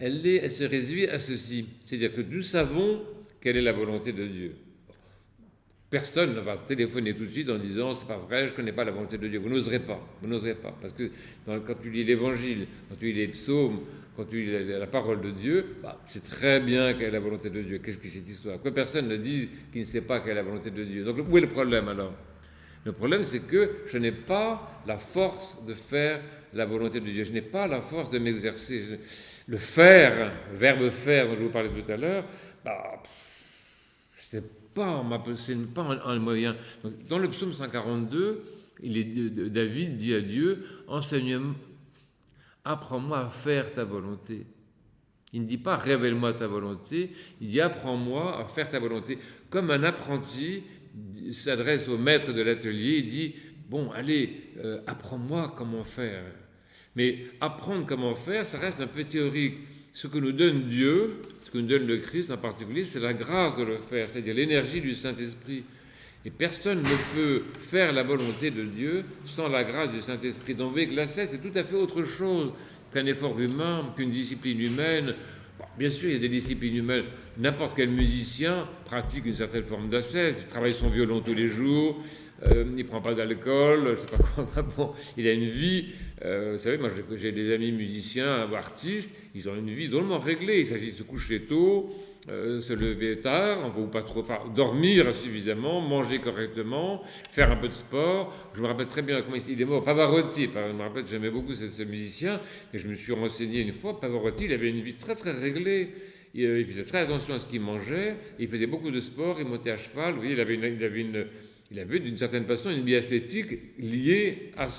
elle se réduit à ceci. C'est-à-dire que nous savons quelle est la volonté de Dieu. Personne ne va téléphoner tout de suite en disant « c'est pas vrai, je ne connais pas la volonté de Dieu ». Vous n'oserez pas. Parce que quand tu lis l'Évangile, quand tu lis les psaumes, quand tu lis la parole de Dieu, c'est très bien quelle est la volonté de Dieu. Qu'est-ce que c'est cette histoire? Que personne ne dise qu'il ne sait pas quelle est la volonté de Dieu. Donc où est le problème alors? Le problème, c'est que je n'ai pas la force de faire la volonté de Dieu. Je n'ai pas la force de m'exercer. Le faire, le verbe faire dont je vous parlais tout à l'heure, c'est pas un moyen. Donc, dans le psaume 142, David dit à Dieu, enseigne-moi, apprends-moi à faire ta volonté. Il ne dit pas révèle-moi ta volonté, il dit apprends-moi à faire ta volonté. Comme un apprenti s'adresse au maître de l'atelier, il dit bon, allez, apprends-moi comment faire. Mais apprendre comment faire, ça reste un peu théorique. Ce que nous donne Dieu, ce que nous donne le Christ en particulier, c'est la grâce de le faire, c'est-à-dire l'énergie du Saint-Esprit. Et personne ne peut faire la volonté de Dieu sans la grâce du Saint-Esprit. Donc, vous voyez que l'ascèse, c'est tout à fait autre chose qu'un effort humain, qu'une discipline humaine. Bon, bien sûr, il y a des disciplines humaines. N'importe quel musicien pratique une certaine forme d'ascèse. Il travaille son violon tous les jours, il ne prend pas d'alcool, je ne sais pas quoi. Bon, il a une vie. Vous savez, moi j'ai des amis musiciens ou artistes, ils ont une vie drôlement réglée. Il s'agit de se coucher tôt, se lever tard, ou pas trop, enfin, dormir suffisamment, manger correctement, faire un peu de sport. Je me rappelle très bien comment il est mort, Pavarotti. Je me rappelle, j'aimais beaucoup ce musicien, et je me suis renseigné une fois. Pavarotti, il avait une vie très très réglée. Il faisait très attention à ce qu'il mangeait, il faisait beaucoup de sport, il montait à cheval. Vous voyez, il avait d'une certaine façon une vie ascétique liée à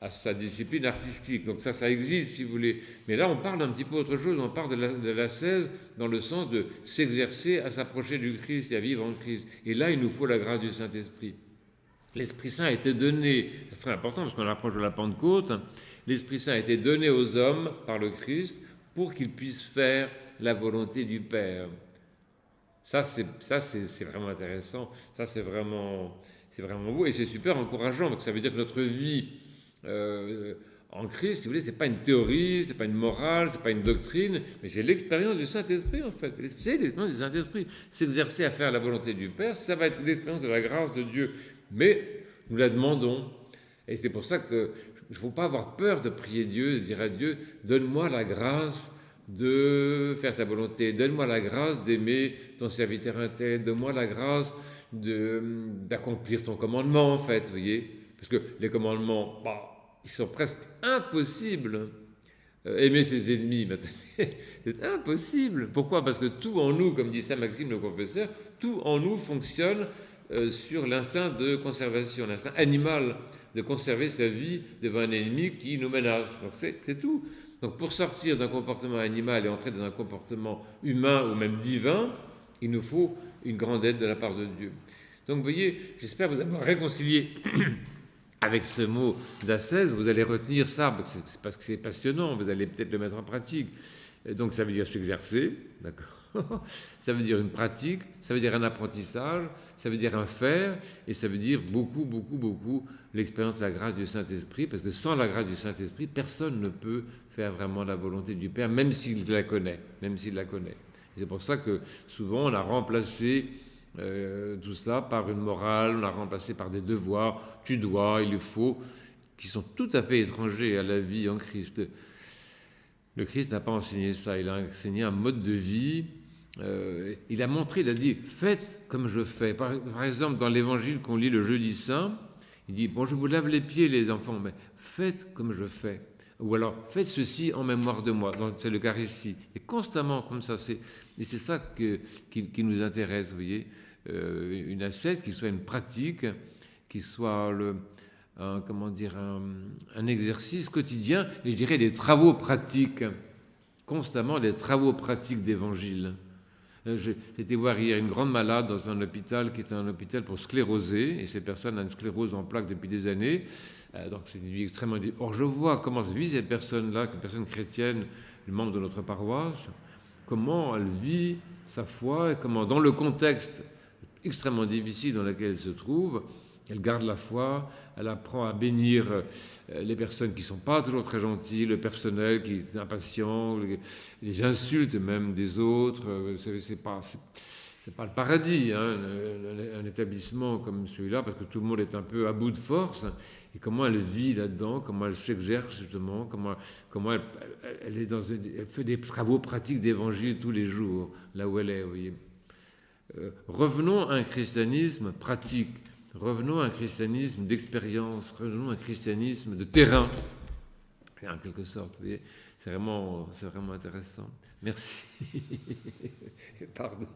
sa discipline artistique. Donc ça existe, si vous voulez. Mais là, on parle d'un petit peu autre chose. On parle de l'ascèse dans le sens de s'exercer à s'approcher du Christ et à vivre en Christ. Et là, il nous faut la grâce du Saint-Esprit. L'Esprit Saint a été donné, c'est très important parce qu'on approche de la Pentecôte, l'Esprit Saint a été donné aux hommes par le Christ pour qu'ils puissent faire la volonté du Père. Ça, c'est vraiment intéressant. Ça, c'est vraiment beau et c'est super encourageant. Donc, ça veut dire que notre vie en Christ, si vous voulez, c'est pas une théorie, c'est pas une morale, c'est pas une doctrine, mais c'est l'expérience du Saint-Esprit, en fait. C'est l'expérience du Saint-Esprit. S'exercer à faire la volonté du Père, ça va être l'expérience de la grâce de Dieu. Mais nous la demandons. Et c'est pour ça qu'il ne faut pas avoir peur de prier Dieu, de dire à Dieu, donne-moi la grâce de faire ta volonté, donne-moi la grâce d'aimer ton serviteur intègre, donne-moi la grâce d'accomplir ton commandement, en fait, vous voyez. Parce que les commandements, ils sont presque impossibles. Aimer ses ennemis, c'est impossible. Pourquoi? Parce que tout en nous, comme dit Saint Maxime le confesseur, tout en nous fonctionne sur l'instinct de conservation, l'instinct animal de conserver sa vie devant un ennemi qui nous menace. Donc c'est tout. Donc pour sortir d'un comportement animal et entrer dans un comportement humain ou même divin, il nous faut une grande aide de la part de Dieu. Donc vous voyez, j'espère vous avoir réconcilié avec ce mot d'ascèse. Vous allez retenir ça parce que c'est passionnant, vous allez peut-être le mettre en pratique. Et donc ça veut dire s'exercer, d'accord? Ça veut dire une pratique, ça veut dire un apprentissage, ça veut dire un faire, et ça veut dire beaucoup, beaucoup, beaucoup l'expérience de la grâce du Saint-Esprit, parce que sans la grâce du Saint-Esprit, personne ne peut faire vraiment la volonté du Père, même s'il la connaît, Et c'est pour ça que souvent on a remplacé tout ça par une morale, on a remplacé par des devoirs, tu dois, il faut, qui sont tout à fait étrangers à la vie en Christ. Le Christ n'a pas enseigné ça, il a enseigné un mode de vie. Il a montré, il a dit, faites comme je fais. Par exemple, dans l'évangile qu'on lit le jeudi saint, il dit, bon, je vous lave les pieds, les enfants, mais faites comme je fais. Ou alors, faites ceci en mémoire de moi. C'est l'Eucharistie. Et constamment comme ça. Et c'est ça qui nous intéresse, vous voyez. Une ascèse qui soit une pratique, qui soit un exercice quotidien, et je dirais des travaux pratiques, constamment des travaux pratiques d'évangile. J'ai été voir hier une grande malade dans un hôpital qui est un hôpital pour sclérosés, et cette personne a une sclérose en plaques depuis des années, donc c'est une vie extrêmement... Or je vois comment vit cette personne-là, une personne chrétienne, une membre de notre paroisse, comment elle vit sa foi, et comment dans le contexte extrêmement difficile dans lequel elle se trouve, elle garde la foi, elle apprend à bénir les personnes qui ne sont pas toujours très gentilles, le personnel qui est impatient, les insultes même des autres. C'est pas le paradis, hein, un établissement comme celui-là, parce que tout le monde est un peu à bout de force. Et comment elle vit là-dedans, comment elle s'exerce justement, comment elle fait des travaux pratiques d'évangile tous les jours, là où elle est, vous voyez. Revenons à un christianisme pratique. Revenons à un christianisme d'expérience, revenons à un christianisme de terrain, en quelque sorte. Vous voyez, c'est vraiment intéressant. Merci. Pardon.